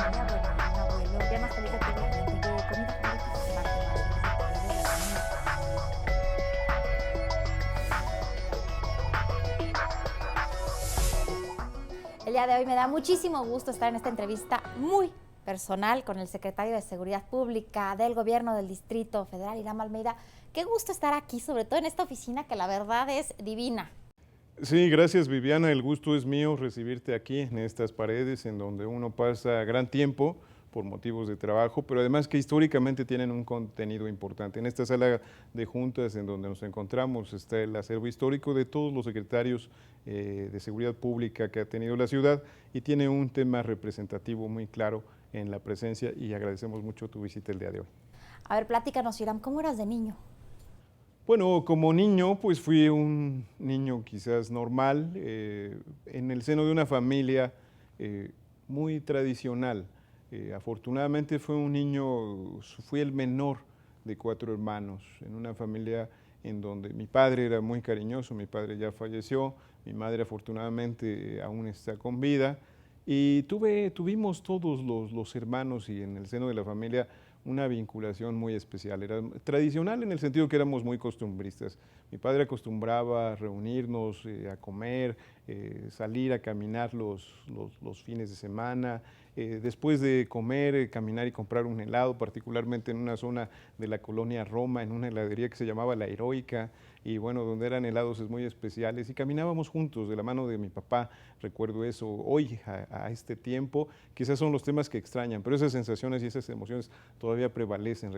familia, bueno, un abuelo, ya más feliz de que obviamente que comida favorita es la parte más feliz de toda la vida de un niño. El día de hoy me da muchísimo gusto estar en esta entrevista muy personal con el secretario de Seguridad Pública del Gobierno del Distrito Federal, Irán Almeida. Qué gusto estar aquí, sobre todo en esta oficina que la verdad es divina. Sí, gracias Viviana, el gusto es mío recibirte aquí en estas paredes en donde uno pasa gran tiempo por motivos de trabajo, pero además que históricamente tienen un contenido importante. En esta sala de juntas en donde nos encontramos está el acervo histórico de todos los secretarios de seguridad pública que ha tenido la ciudad y tiene un tema representativo muy claro en la presencia y agradecemos mucho tu visita el día de hoy. A ver, platícanos, Irán, ¿cómo eras de niño? Bueno, como niño, pues fui un niño quizás normal, en el seno de una familia muy tradicional. Afortunadamente fue un niño, fui el menor de 4 hermanos, en una familia en donde mi padre era muy cariñoso, mi padre ya falleció, mi madre afortunadamente aún está con vida, y tuvimos todos los hermanos y en el seno de la familia una vinculación muy especial. Era tradicional en el sentido que éramos muy costumbristas. Mi padre acostumbraba a reunirnos, a comer, salir a caminar los fines de semana. Después de comer, caminar y comprar un helado, particularmente en una zona de la colonia Roma, en una heladería que se llamaba La Heroica, y bueno, donde eran helados muy especiales, y caminábamos juntos de la mano de mi papá, recuerdo eso hoy, a este tiempo, quizás son los temas que extrañan, pero esas sensaciones y esas emociones todavía prevalecen,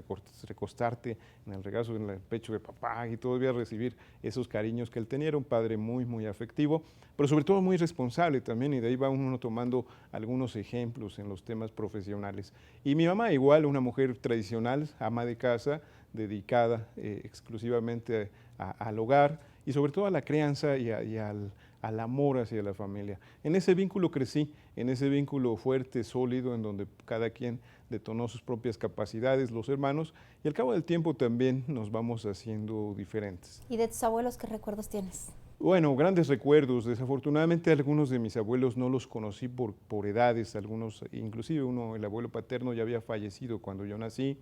recostarte en el regazo, en el pecho de papá y todavía recibir esos cariños que él tenía. Era un padre muy, muy afectivo, pero sobre todo muy responsable también, y de ahí va uno tomando algunos ejemplos en los temas profesionales. Y mi mamá igual, una mujer tradicional, ama de casa, dedicada exclusivamente al hogar y sobre todo a la crianza y al amor hacia la familia. En ese vínculo crecí, en ese vínculo fuerte, sólido, en donde cada quien detonó sus propias capacidades, los hermanos, y al cabo del tiempo también nos vamos haciendo diferentes. ¿Y de tus abuelos qué recuerdos tienes? Bueno, grandes recuerdos. Desafortunadamente algunos de mis abuelos no los conocí por edades, algunos, inclusive uno, el abuelo paterno ya había fallecido cuando yo nací,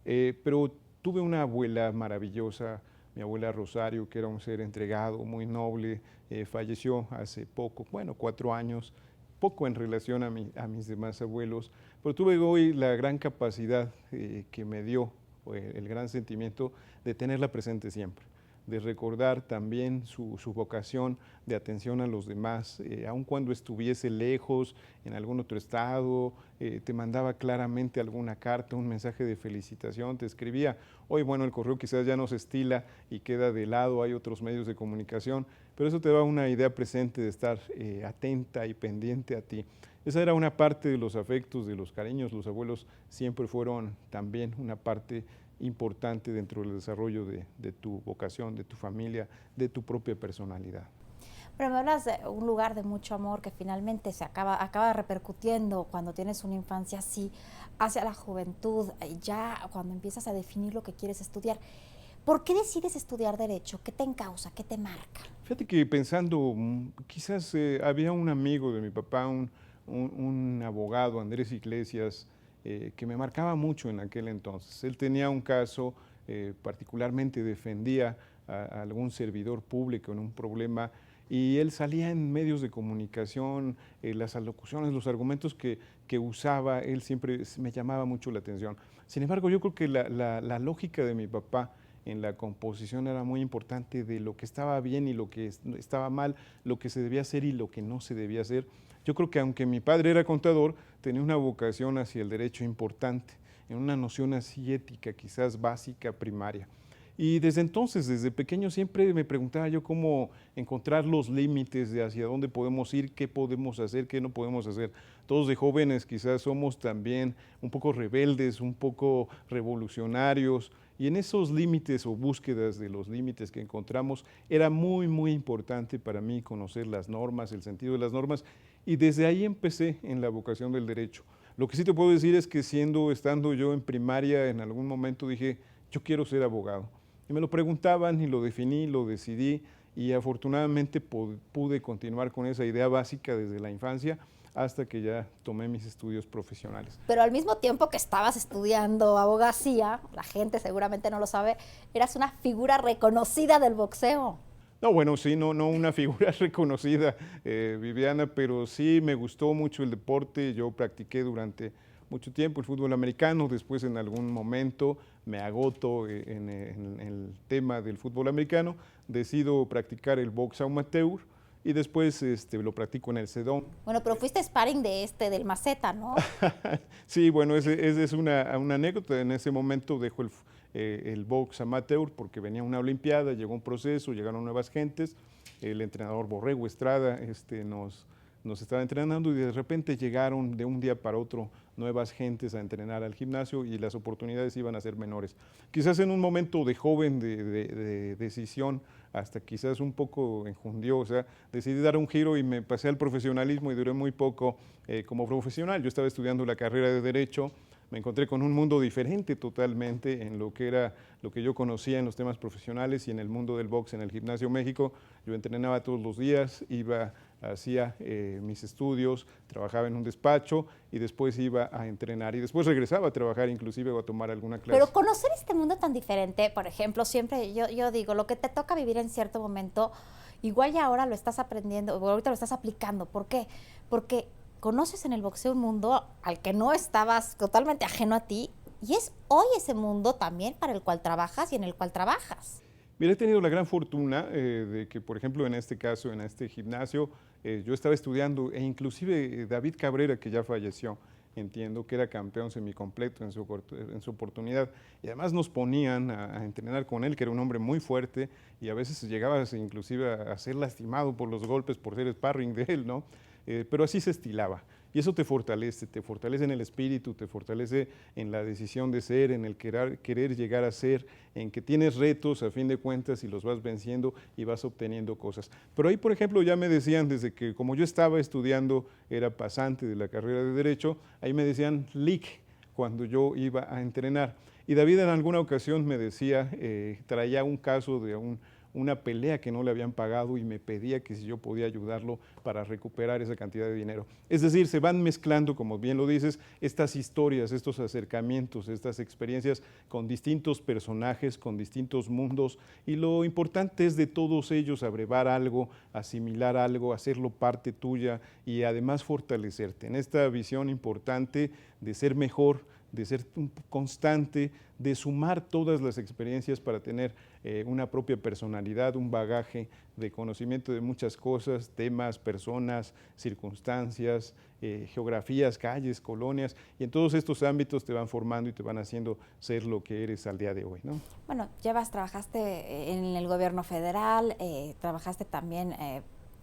pero tuve una abuela maravillosa, mi abuela Rosario, que era un ser entregado, muy noble, falleció hace poco, bueno, 4 años, poco en relación a mis demás abuelos, pero tuve hoy la gran capacidad que me dio el gran sentimiento de tenerla presente siempre, de recordar también su vocación de atención a los demás, aun cuando estuviese lejos, en algún otro estado, te mandaba claramente alguna carta, un mensaje de felicitación, te escribía. Hoy, bueno, el correo quizás ya no se estila y queda de lado, hay otros medios de comunicación, pero eso te da una idea presente de estar atenta y pendiente a ti. Esa era una parte de los afectos, de los cariños. Los abuelos siempre fueron también una parte importante dentro del desarrollo de tu vocación, de tu familia, de tu propia personalidad. Pero me hablas de un lugar de mucho amor que finalmente acaba repercutiendo cuando tienes una infancia así hacia la juventud, ya cuando empiezas a definir lo que quieres estudiar. ¿Por qué decides estudiar Derecho? ¿Qué te encausa? ¿Qué te marca? Fíjate que pensando, quizás había un amigo de mi papá, un abogado, Andrés Iglesias, que me marcaba mucho en aquel entonces. Él tenía un caso, particularmente defendía a algún servidor público en un problema y él salía en medios de comunicación, las alocuciones, los argumentos que usaba, él siempre me llamaba mucho la atención. Sin embargo, yo creo que la lógica de mi papá en la composición era muy importante de lo que estaba bien y lo que estaba mal, lo que se debía hacer y lo que no se debía hacer. Yo creo que aunque mi padre era contador, tenía una vocación hacia el derecho importante, en una noción así ética, quizás básica, primaria. Y desde entonces, desde pequeño, siempre me preguntaba yo cómo encontrar los límites de hacia dónde podemos ir, qué podemos hacer, qué no podemos hacer. Todos de jóvenes quizás somos también un poco rebeldes, un poco revolucionarios, y en esos límites o búsquedas de los límites que encontramos, era muy, muy importante para mí conocer las normas, el sentido de las normas, y desde ahí empecé en la vocación del derecho. Lo que sí te puedo decir es que estando yo en primaria, en algún momento dije, yo quiero ser abogado. Y me lo preguntaban y lo definí, lo decidí y afortunadamente pude continuar con esa idea básica desde la infancia hasta que ya tomé mis estudios profesionales. Pero al mismo tiempo que estabas estudiando abogacía, la gente seguramente no lo sabe, eras una figura reconocida del boxeo. No, bueno, sí, no una figura reconocida, Viviana, pero sí me gustó mucho el deporte. Yo practiqué durante mucho tiempo el fútbol americano, después en algún momento me agoto en el tema del fútbol americano, decido practicar el box amateur y después lo practico en el CEDOM. Bueno, pero fuiste sparring del Maceta, ¿no? Sí, bueno, esa es una anécdota. En ese momento dejo el box amateur porque venía una olimpiada, llegó un proceso, llegaron nuevas gentes, el entrenador Borrego Estrada nos estaba entrenando y de repente llegaron de un día para otro nuevas gentes a entrenar al gimnasio y las oportunidades iban a ser menores. Quizás en un momento de joven, de decisión, hasta quizás un poco enjundiosa, decidí dar un giro y me pasé al profesionalismo y duré muy poco como profesional. Yo estaba estudiando la carrera de Derecho, me encontré con un mundo diferente totalmente en lo que era lo que yo conocía en los temas profesionales y en el mundo del box en el Gimnasio México. Yo entrenaba todos los días, hacía mis estudios, trabajaba en un despacho y después iba a entrenar y después regresaba a trabajar inclusive o a tomar alguna clase. Pero conocer este mundo tan diferente, por ejemplo, siempre yo digo, lo que te toca vivir en cierto momento, igual ya ahora lo estás aprendiendo, o ahorita lo estás aplicando. ¿Por qué? Porque conoces en el boxeo un mundo al que no estabas totalmente ajeno a ti y es hoy ese mundo también para el cual trabajas y en el cual trabajas. Mira, he tenido la gran fortuna de que, por ejemplo, en este caso, en este gimnasio, yo estaba estudiando e inclusive David Cabrera, que ya falleció, entiendo que era campeón semicompleto en su oportunidad y además nos ponían a entrenar con él, que era un hombre muy fuerte y a veces llegabas inclusive a ser lastimado por los golpes, por ser sparring de él, ¿no? Pero así se estilaba. Y eso te fortalece en el espíritu, te fortalece en la decisión de ser, en el querer llegar a ser, en que tienes retos a fin de cuentas y los vas venciendo y vas obteniendo cosas. Pero ahí, por ejemplo, ya me decían desde que como yo estaba estudiando, era pasante de la carrera de Derecho, ahí me decían Lick cuando yo iba a entrenar. Y David en alguna ocasión me decía, traía un caso de una pelea que no le habían pagado y me pedía que si yo podía ayudarlo para recuperar esa cantidad de dinero. Es decir, se van mezclando, como bien lo dices, estas historias, estos acercamientos, estas experiencias con distintos personajes, con distintos mundos y lo importante es de todos ellos abrevar algo, asimilar algo, hacerlo parte tuya y además fortalecerte en esta visión importante de ser mejor, de ser constante, de sumar todas las experiencias para tener una propia personalidad, un bagaje de conocimiento de muchas cosas, temas, personas, circunstancias, geografías, calles, colonias, y en todos estos ámbitos te van formando y te van haciendo ser lo que eres al día de hoy, ¿no? Bueno, trabajaste en el gobierno federal, trabajaste también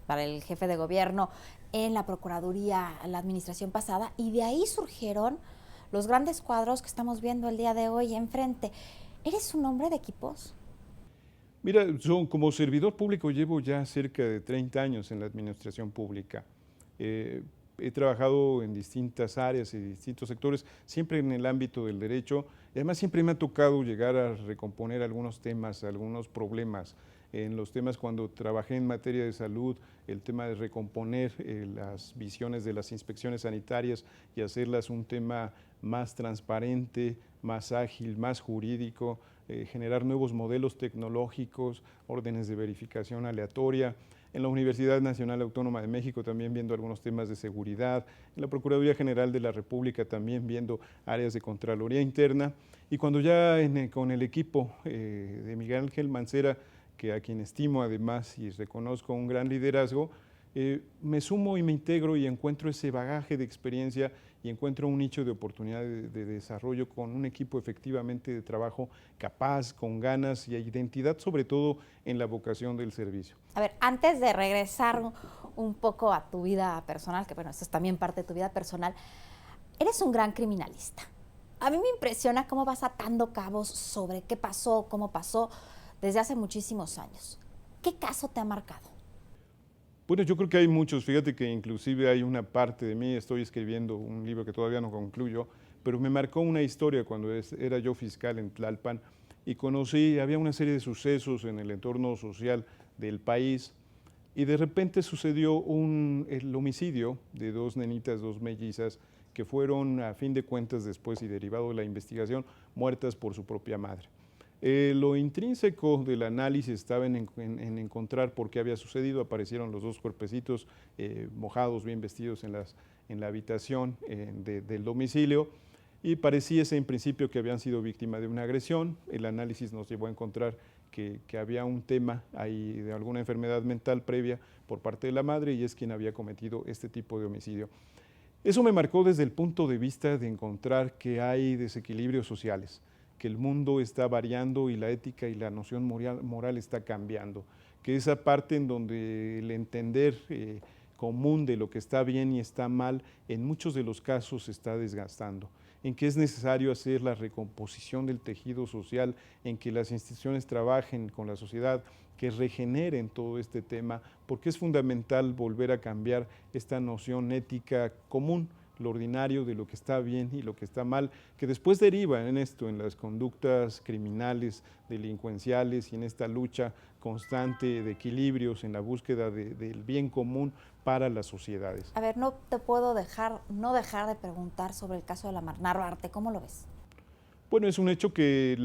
para el jefe de gobierno en la Procuraduría, la administración pasada, y de ahí surgieron los grandes cuadros que estamos viendo el día de hoy enfrente. ¿Eres un hombre de equipos? Mira, como servidor público llevo ya cerca de 30 años en la administración pública. He trabajado en distintas áreas y distintos sectores, siempre en el ámbito del derecho, y además siempre me ha tocado llegar a recomponer algunos temas, algunos problemas. En los temas cuando trabajé en materia de salud, el tema de recomponer las visiones de las inspecciones sanitarias y hacerlas un tema más transparente, más ágil, más jurídico, generar nuevos modelos tecnológicos, órdenes de verificación aleatoria. En la Universidad Nacional Autónoma de México también viendo algunos temas de seguridad, en la Procuraduría General de la República también viendo áreas de Contraloría Interna. Y cuando ya con el equipo de Miguel Ángel Mancera, que a quien estimo además y reconozco un gran liderazgo, me sumo y me integro y encuentro ese bagaje de experiencia y encuentro un nicho de oportunidad de desarrollo con un equipo efectivamente de trabajo capaz, con ganas y identidad, sobre todo en la vocación del servicio. A ver, antes de regresar un poco a tu vida personal, que bueno, esto es también parte de tu vida personal, eres un gran criminalista. A mí me impresiona cómo vas atando cabos sobre qué pasó, cómo pasó, desde hace muchísimos años. ¿Qué caso te ha marcado? Bueno, yo creo que hay muchos. Fíjate que inclusive hay una parte de mí, estoy escribiendo un libro que todavía no concluyo, pero me marcó una historia cuando era yo fiscal en Tlalpan y había una serie de sucesos en el entorno social del país y de repente sucedió el homicidio de dos nenitas, dos mellizas, que fueron, a fin de cuentas, después y derivado de la investigación, muertas por su propia madre. Lo intrínseco del análisis estaba en encontrar por qué había sucedido. Aparecieron los dos cuerpecitos mojados, bien vestidos en la habitación del domicilio, y pareciese en principio que habían sido víctimas de una agresión. El análisis nos llevó a encontrar que había un tema ahí de alguna enfermedad mental previa por parte de la madre, y es quien había cometido este tipo de homicidio. Eso me marcó desde el punto de vista de encontrar que hay desequilibrios sociales, que el mundo está variando y la ética y la noción moral está cambiando, que esa parte en donde el entender común de lo que está bien y está mal en muchos de los casos se está desgastando, en que es necesario hacer la recomposición del tejido social, en que las instituciones trabajen con la sociedad, que regeneren todo este tema, porque es fundamental volver a cambiar esta noción ética común, lo ordinario de lo que está bien y lo que está mal, que después deriva en esto, en las conductas criminales, delincuenciales y en esta lucha constante de equilibrios, en la búsqueda del bien común para las sociedades. A ver, no te puedo dejar de preguntar sobre el caso de la Narvarte. ¿Cómo lo ves? Bueno, es un hecho que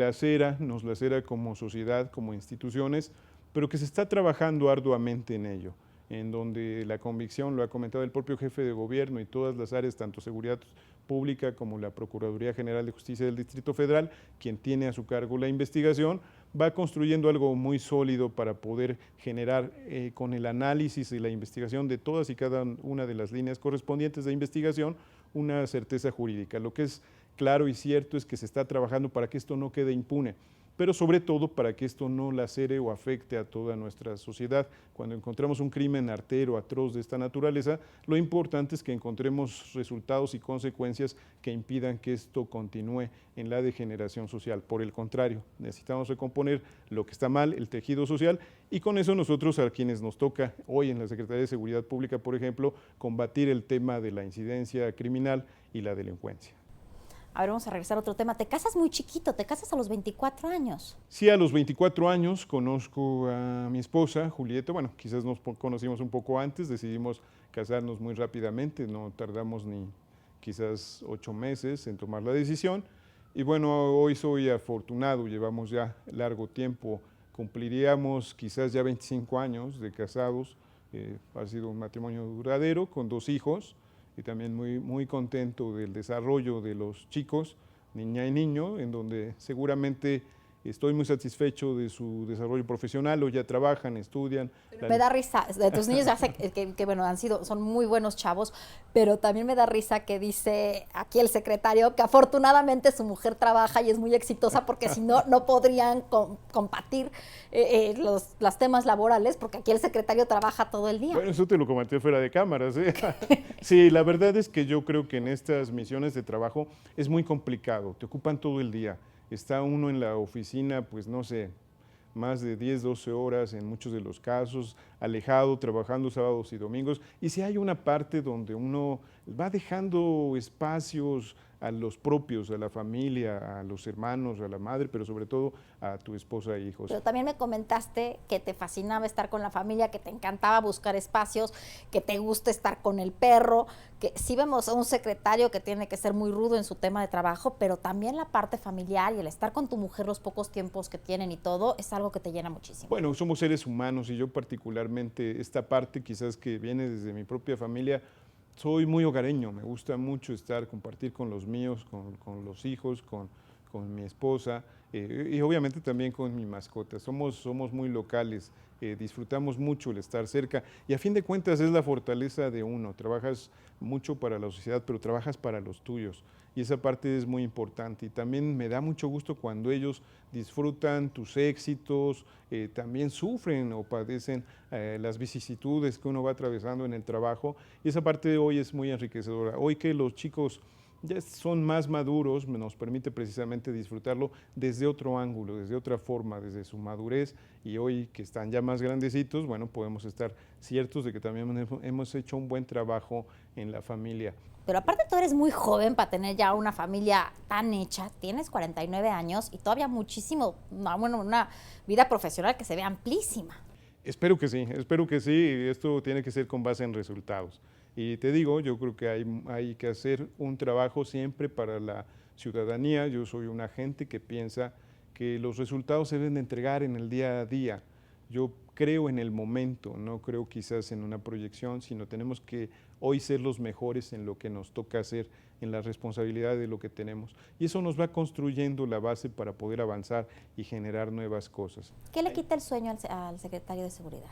nos lacera como sociedad, como instituciones, pero que se está trabajando arduamente en ello, en donde la convicción, lo ha comentado el propio jefe de gobierno y todas las áreas, tanto seguridad pública como la Procuraduría General de Justicia del Distrito Federal, quien tiene a su cargo la investigación, va construyendo algo muy sólido para poder generar con el análisis y la investigación de todas y cada una de las líneas correspondientes de investigación una certeza jurídica. Lo que es claro y cierto es que se está trabajando para que esto no quede impune, pero sobre todo para que esto no lacere o afecte a toda nuestra sociedad. Cuando encontramos un crimen artero, atroz de esta naturaleza, lo importante es que encontremos resultados y consecuencias que impidan que esto continúe en la degeneración social. Por el contrario, necesitamos recomponer lo que está mal, el tejido social, y con eso nosotros, a quienes nos toca hoy en la Secretaría de Seguridad Pública, por ejemplo, combatir el tema de la incidencia criminal y la delincuencia. A ver, vamos a regresar a otro tema. Te casas muy chiquito, te casas a los 24 años. Sí, a los 24 años conozco a mi esposa, Julieta. Bueno, quizás nos conocimos un poco antes, decidimos casarnos muy rápidamente, no tardamos ni quizás 8 meses en tomar la decisión. Y bueno, hoy soy afortunado, llevamos ya largo tiempo, cumpliríamos quizás ya 25 años de casados. Ha sido un matrimonio duradero con 2 hijos. Y también muy contento del desarrollo de los chicos, niña y niño, en donde seguramente estoy muy satisfecho de su desarrollo profesional, o ya trabajan, estudian. Me da risa, de tus niños ya sé que bueno, son muy buenos chavos, pero también me da risa que dice aquí el secretario que afortunadamente su mujer trabaja y es muy exitosa, porque si no, no podrían compartir los temas laborales, porque aquí el secretario trabaja todo el día. Bueno, eso te lo comenté fuera de cámaras, ¿eh? Sí, la verdad es que yo creo que en estas misiones de trabajo es muy complicado, te ocupan todo el día. Está uno en la oficina, pues no sé, más de 10, 12 horas en muchos de los casos, alejado, trabajando sábados y domingos. Y si hay una parte donde uno va dejando espacios a los propios, a la familia, a los hermanos, a la madre, pero sobre todo a tu esposa e hijos. Pero también me comentaste que te fascinaba estar con la familia, que te encantaba buscar espacios, que te gusta estar con el perro, que sí vemos a un secretario que tiene que ser muy rudo en su tema de trabajo, pero también la parte familiar y el estar con tu mujer los pocos tiempos que tienen y todo, es algo que te llena muchísimo. Bueno, somos seres humanos, y yo particularmente esta parte quizás que viene desde mi propia familia, soy muy hogareño, me gusta mucho compartir con los míos, con los hijos, con mi esposa, y obviamente también con mi mascota. Somos muy locales, disfrutamos mucho el estar cerca, y a fin de cuentas es la fortaleza de uno. Trabajas mucho para la sociedad, pero trabajas para los tuyos, y esa parte es muy importante. Y también me da mucho gusto cuando ellos disfrutan tus éxitos, también sufren o padecen las vicisitudes que uno va atravesando en el trabajo, y esa parte de hoy es muy enriquecedora. Hoy que los chicos ya son más maduros, nos permite precisamente disfrutarlo desde otro ángulo, desde otra forma, desde su madurez, y hoy que están ya más grandecitos, bueno, podemos estar ciertos de que también hemos hecho un buen trabajo en la familia. Pero aparte tú eres muy joven para tener ya una familia tan hecha, tienes 49 años y todavía muchísimo, bueno, una vida profesional que se ve amplísima. Espero que sí, y esto tiene que ser con base en resultados. Y te digo, yo creo que hay que hacer un trabajo siempre para la ciudadanía. Yo soy un agente que piensa que los resultados se deben de entregar en el día a día. Yo creo en el momento, no creo quizás en una proyección, sino tenemos que hoy ser los mejores en lo que nos toca hacer, en la responsabilidad de lo que tenemos. Y eso nos va construyendo la base para poder avanzar y generar nuevas cosas. ¿Qué le quita el sueño al secretario de Seguridad?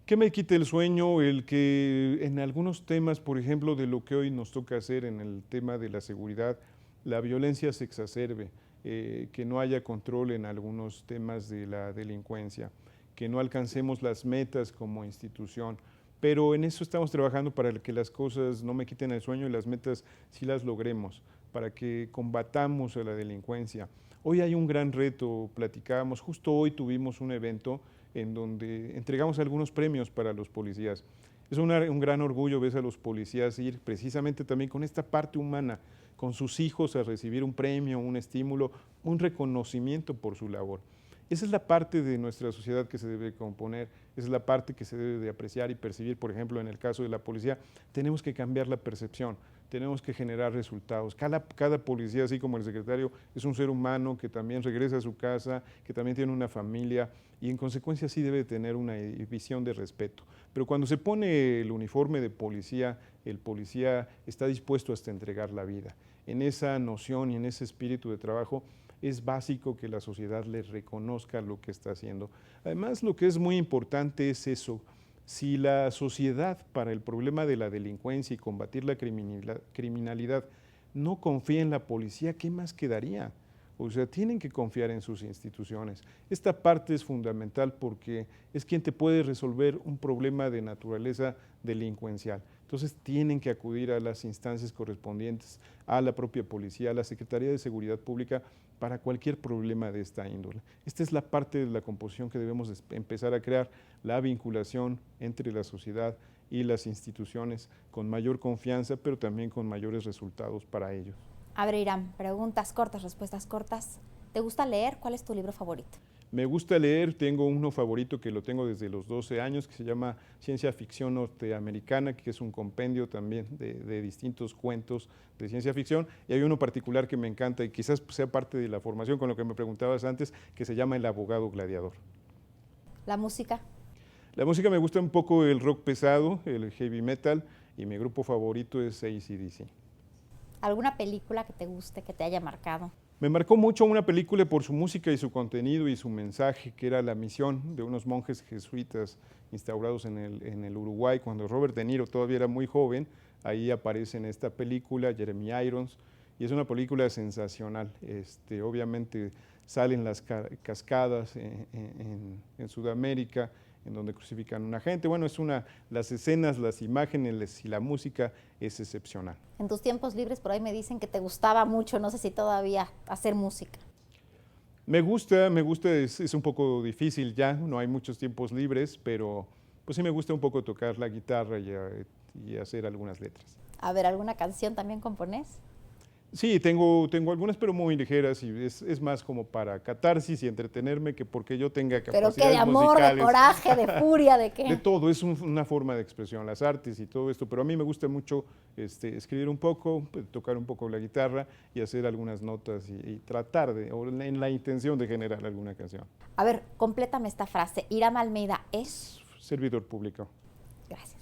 ¿Qué me quita el sueño? El que en algunos temas, por ejemplo, de lo que hoy nos toca hacer en el tema de la seguridad, la violencia se exacerbe, que no haya control en algunos temas de la delincuencia, que no alcancemos las metas como institución. Pero en eso estamos trabajando para que las cosas no me quiten el sueño y las metas sí las logremos, para que combatamos a la delincuencia. Hoy hay un gran reto, platicábamos, justo hoy tuvimos un evento en donde entregamos algunos premios para los policías. Es un gran orgullo ver a los policías ir precisamente también con esta parte humana, con sus hijos a recibir un premio, un estímulo, un reconocimiento por su labor. Esa es la parte de nuestra sociedad que se debe componer, esa es la parte que se debe de apreciar y percibir. Por ejemplo, en el caso de la policía, tenemos que cambiar la percepción, tenemos que generar resultados. Cada policía, así como el secretario, es un ser humano que también regresa a su casa, que también tiene una familia y en consecuencia sí debe tener una visión de respeto. Pero cuando se pone el uniforme de policía, el policía está dispuesto hasta entregar la vida. En esa noción y en ese espíritu de trabajo, es básico que la sociedad le reconozca lo que está haciendo. Además, lo que es muy importante es eso. Si la sociedad para el problema de la delincuencia y combatir la criminalidad no confía en la policía, ¿qué más quedaría? O sea, tienen que confiar en sus instituciones. Esta parte es fundamental porque es quien te puede resolver un problema de naturaleza delincuencial. Entonces tienen que acudir a las instancias correspondientes, a la propia policía, a la Secretaría de Seguridad Pública para cualquier problema de esta índole. Esta es la parte de la composición que debemos empezar a crear, la vinculación entre la sociedad y las instituciones con mayor confianza, pero también con mayores resultados para ellos. A ver, Irán, preguntas cortas, respuestas cortas. ¿Te gusta leer? ¿Cuál es tu libro favorito? Me gusta leer, tengo uno favorito que lo tengo desde los 12 años, que se llama Ciencia Ficción Norteamericana, que es un compendio también de distintos cuentos de ciencia ficción, y hay uno particular que me encanta y quizás sea parte de la formación con lo que me preguntabas antes, que se llama El Abogado Gladiador. ¿La música? La música me gusta un poco el rock pesado, el heavy metal, y mi grupo favorito es AC/DC. ¿Alguna película que te guste, que te haya marcado? Me marcó mucho una película por su música y su contenido y su mensaje, que era la misión de unos monjes jesuitas instaurados en el Uruguay, cuando Robert De Niro todavía era muy joven. Ahí aparece en esta película Jeremy Irons, y es una película sensacional. Obviamente salen las cascadas en Sudamérica, en donde crucifican a una gente. Bueno, las escenas, las imágenes y la música es excepcional. En tus tiempos libres, por ahí me dicen que te gustaba mucho, no sé si todavía, hacer música. Me gusta, es un poco difícil ya, no hay muchos tiempos libres, pero pues sí me gusta un poco tocar la guitarra y hacer algunas letras. A ver, ¿alguna canción también compones? Sí, tengo algunas, pero muy ligeras y es más como para catarsis y entretenerme que porque yo tenga capacidades musicales. ¿Pero qué, de amor, musicales. De coraje, de furia, de qué? De todo, es una forma de expresión, las artes y todo esto, pero a mí me gusta mucho escribir un poco, tocar un poco la guitarra y hacer algunas notas y tratar en la intención de generar alguna canción. A ver, complétame esta frase. Irán Almeida es... Servidor público. Gracias.